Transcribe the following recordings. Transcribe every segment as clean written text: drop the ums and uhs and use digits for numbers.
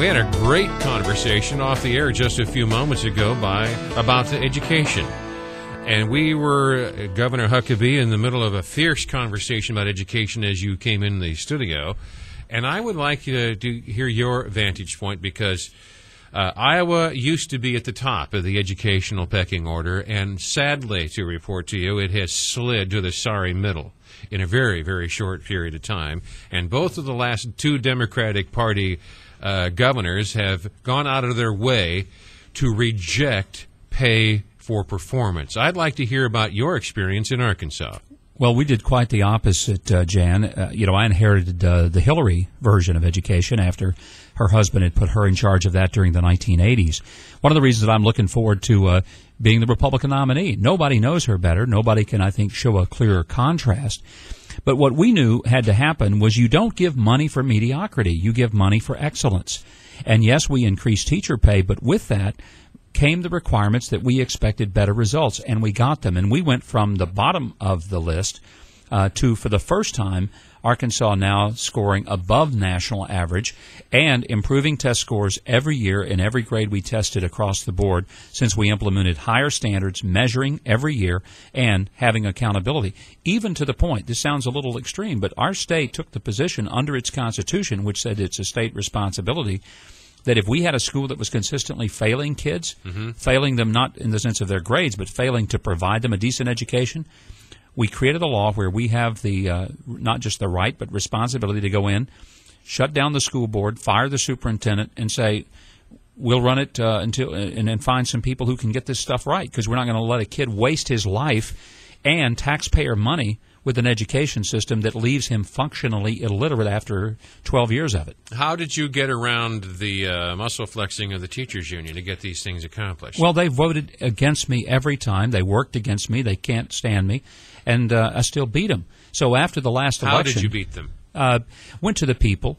We had a great conversation off the air just a few moments ago about the education. And we were, Governor Huckabee, in the middle of a fierce conversation about education as you came in the studio. And I would like you to hear your vantage point, because Iowa used to be at the top of the educational pecking order, and sadly to report to you, it has slid to the sorry middle in a very, very short period of time. And both of the last two Democratic Party governors have gone out of their way to reject pay for performance. I'd like to hear about your experience in Arkansas. Well, we did quite the opposite, Jan. I inherited the Hillary version of education after her husband had put her in charge of that during the 1980s. One of the reasons that I'm looking forward to being the Republican nominee. Nobody knows her better. Nobody can, I think, show a clearer contrast. But what we knew had to happen was you don't give money for mediocrity. You give money for excellence. And yes, we increased teacher pay, but with that came the requirements that we expected better results, and we got them. And we went from the bottom of the list to, for the first time, Arkansas now scoring above national average and improving test scores every year in every grade we tested across the board since we implemented higher standards, measuring every year, and having accountability. Even to the point, this sounds a little extreme, but our state took the position under its Constitution, which said it's a state responsibility, that if we had a school that was consistently failing kids, failing them not in the sense of their grades, but failing to provide them a decent education, we created a law where we have the not just the right but responsibility to go in, shut down the school board, fire the superintendent, and say, we'll run it until and then find some people who can get this stuff right, because we're not going to let a kid waste his life and taxpayer money with an education system that leaves him functionally illiterate after 12 years of it. How did you get around the muscle flexing of the teachers union to get these things accomplished? Well, they voted against me every time. They worked against me. They can't stand me. And I still beat them. So after the last election... How did you beat them? Went to the people.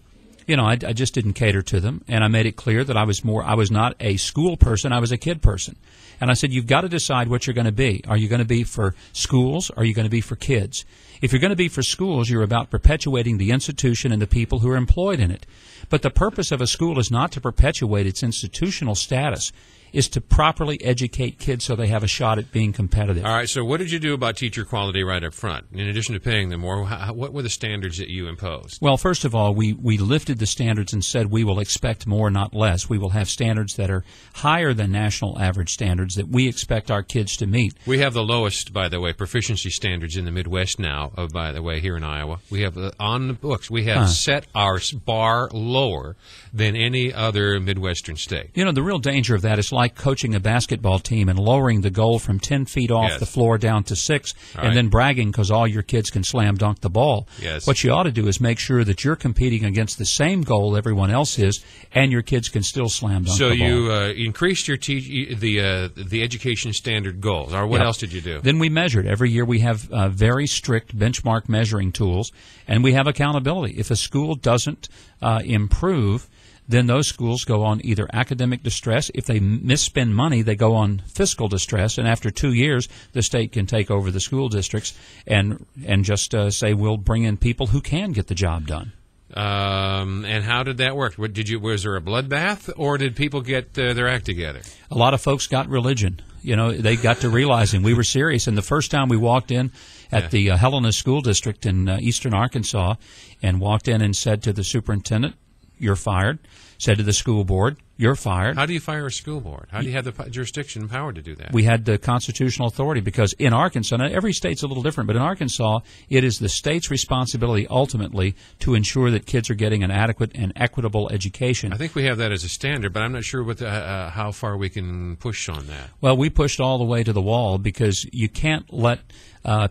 I just didn't cater to them. And I made it clear that I was not a school person. I was a kid person. And I said, you've got to decide what you're going to be. Are you going to be for schools? Or are you going to be for kids? If you're going to be for schools, you're about perpetuating the institution and the people who are employed in it. But the purpose of a school is not to perpetuate its institutional status. Is to properly educate kids so they have a shot at being competitive. All right, so what did you do about teacher quality right up front? In addition to paying them more, what were the standards that you imposed? Well, first of all, we lifted the standards and said we will expect more, not less. We will have standards that are higher than national average standards that we expect our kids to meet. We have the lowest, by the way, proficiency standards in the Midwest now, by the way, here in Iowa. We have on the books. We have set our bar lower than any other Midwestern state. The real danger of that is like coaching a basketball team and lowering the goal from 10 feet off the floor down to 6 and then bragging because all your kids can slam dunk the ball. Yes. What you ought to do is make sure that you're competing against the same goal everyone else is and your kids can still slam dunk the ball. So you increased your the education standard goals. Or what else did you do? Then we measured. Every year we have very strict benchmark measuring tools, and we have accountability. If a school doesn't improve, then those schools go on either academic distress. If they misspend money, they go on fiscal distress. And after 2 years, the state can take over the school districts and just say, we'll bring in people who can get the job done. And how did that work? Was there a bloodbath, or did people get their act together? A lot of folks got religion. They got to realizing we were serious. And the first time we walked in at the Helena School District in eastern Arkansas and walked in and said to the superintendent, you're fired. Said to the school board, you're fired. How do you fire a school board? How do you have the jurisdiction and power to do that? We had the constitutional authority because in Arkansas, now every state's a little different, but in Arkansas, it is the state's responsibility ultimately to ensure that kids are getting an adequate and equitable education. I think we have that as a standard, but I'm not sure how far we can push on that. Well, we pushed all the way to the wall because you can't let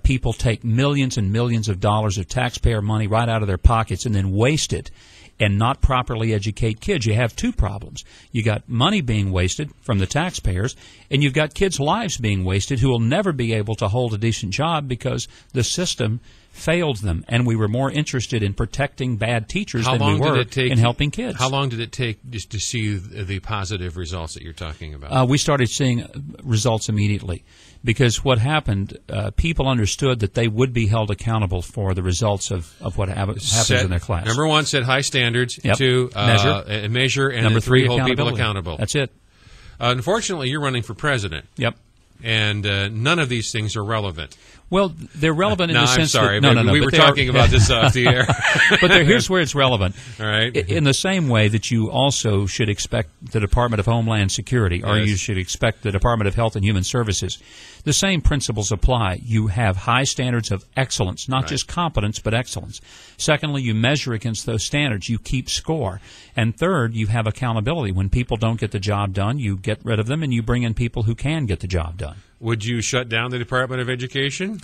people take millions and millions of dollars of taxpayer money right out of their pockets and then waste it and not properly educate kids. You have two problems. You got money being wasted from the taxpayers, and you've got kids' lives being wasted who will never be able to hold a decent job because the system failed them, and we were more interested in protecting bad teachers than we were in helping kids. How long did it take just to see the positive results that you're talking about? We started seeing results immediately, because what happened, people understood that they would be held accountable for the results of what happens in their class. Number one, set high standards. Yep. Two, measure. And number three, hold people accountable. That's it. Unfortunately, you're running for president. Yep. And none of these things are relevant. Well, they're relevant in the sense I'm sorry, that... No, we were talking about this off the air. But here's where it's relevant. All right. In the same way that you also should expect the Department of Homeland Security, or you should expect the Department of Health and Human Services, the same principles apply. You have high standards of excellence, not just competence, but excellence. Secondly, you measure against those standards. You keep score. And third, you have accountability. When people don't get the job done, you get rid of them, and you bring in people who can get the job done. Would you shut down the Department of Education?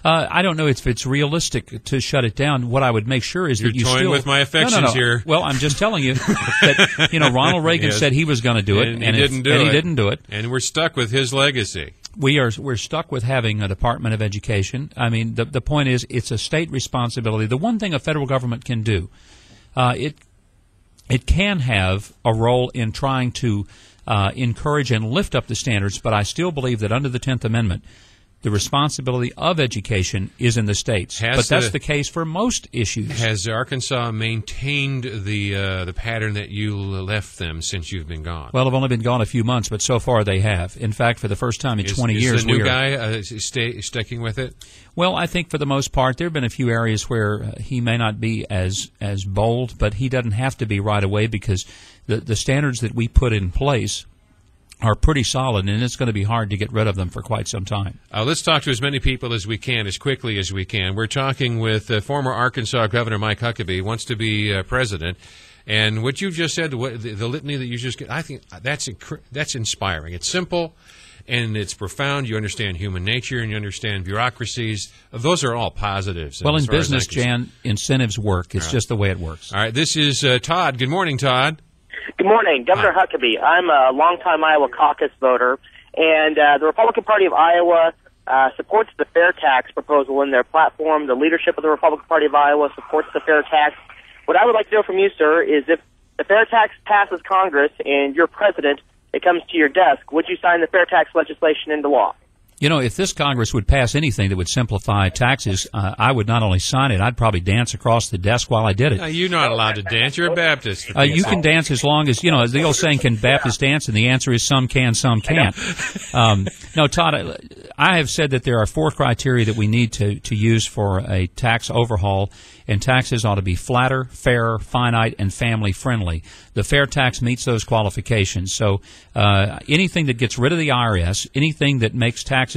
I don't know if it's realistic to shut it down. What I would make sure is that you toying still... with my affections here. Well, I'm just telling you that, Ronald Reagan said he was going to do it, and he didn't do it. it. And we're stuck with his legacy. We're stuck with having a Department of Education. I mean, the point is, it's a state responsibility. The one thing a federal government can do, it can have a role in trying to encourage and lift up the standards, but I still believe that under the 10th Amendment, the responsibility of education is in the states. But that's the case for most issues. Has Arkansas maintained the pattern that you left them since you've been gone? Well, I've only been gone a few months, but so far they have. In fact, for the first time in 20 years... Is the new guy sticking with it? Well, I think for the most part, there have been a few areas where he may not be as bold, but he doesn't have to be right away, because the standards that we put in place are pretty solid, and it's going to be hard to get rid of them for quite some time. Let's talk to as many people as we can, as quickly as we can. We're talking with former Arkansas Governor Mike Huckabee, wants to be president. And what you just said, the litany that you just get, I think that's inspiring. It's simple, and it's profound. You understand human nature, and you understand bureaucracies. Those are all positives. Well, in business, Jan, incentives work. It's just the way it works. All right, this is Todd. Good morning, Todd. Good morning, Governor Huckabee. I'm a longtime Iowa caucus voter, and the Republican Party of Iowa supports the fair tax proposal in their platform. The leadership of the Republican Party of Iowa supports the fair tax. What I would like to know from you, sir, is if the fair tax passes Congress and you're president, it comes to your desk, would you sign the fair tax legislation into law? If this Congress would pass anything that would simplify taxes, I would not only sign it, I'd probably dance across the desk while I did it. You're not allowed to dance. You're a Baptist. You can dance as long as, as the old saying, can Baptists dance? And the answer is some can, some can't. No, Todd, I have said that there are 4 criteria that we need to use for a tax overhaul, and taxes ought to be flatter, fairer, finite, and family-friendly. The fair tax meets those qualifications. So anything that gets rid of the IRS, anything that makes taxes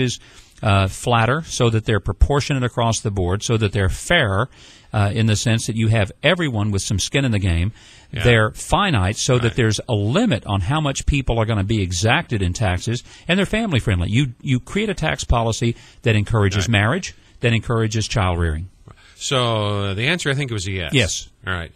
flatter so that they're proportionate across the board, so that they're fair in the sense that you have everyone with some skin in the game. Yeah. They're finite so that there's a limit on how much people are going to be exacted in taxes, and they're family-friendly. You create a tax policy that encourages marriage, that encourages child rearing. So the answer, I think, was a yes. Yes. All right.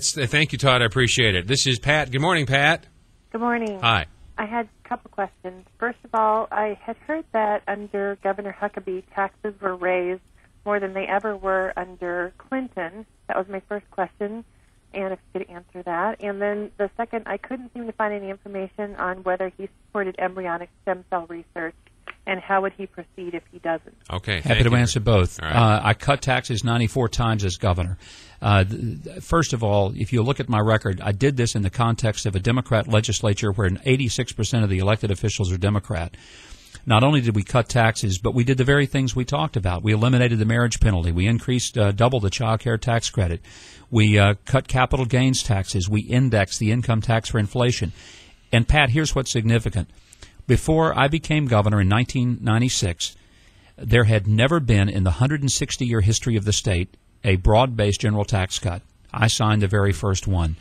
Thank you, Todd. I appreciate it. This is Pat. Good morning, Pat. Good morning. Hi. I had a couple questions. First of all, I had heard that under Governor Huckabee, taxes were raised more than they ever were under Clinton. That was my first question, and if you could answer that. And then the second, I couldn't seem to find any information on whether he supported embryonic stem cell research, and how would he proceed if he doesn't? Okay. Happy to answer both. All right. I cut taxes 94 times as governor. First of all, if you look at my record, I did this in the context of a Democrat legislature where 86% of the elected officials are Democrat. Not only did we cut taxes, but we did the very things we talked about. We eliminated the marriage penalty. We increased double the child care tax credit. We cut capital gains taxes. We indexed the income tax for inflation. And, Pat, here's what's significant. Before I became governor in 1996, there had never been in the 160-year history of the state a broad-based general tax cut. I signed the very first one.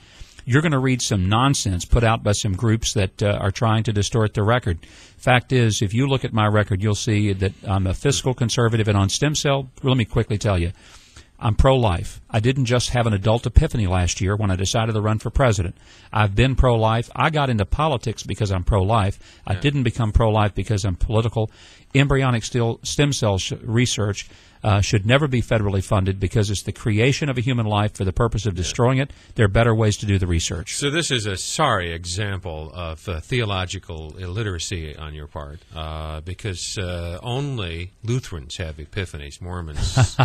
You're going to read some nonsense put out by some groups that are trying to distort the record. Fact is, if you look at my record, you'll see that I'm a fiscal conservative. And on stem cell, let me quickly tell you, I'm pro-life. I didn't just have an adult epiphany last year when I decided to run for president. I've been pro-life. I got into politics because I'm pro-life. I didn't become pro-life because I'm political. Embryonic stem cell research should never be federally funded because it's the creation of a human life for the purpose of destroying it. There are better ways to do the research. So this is a sorry example of theological illiteracy on your part, because only Lutherans have epiphanies. Mormons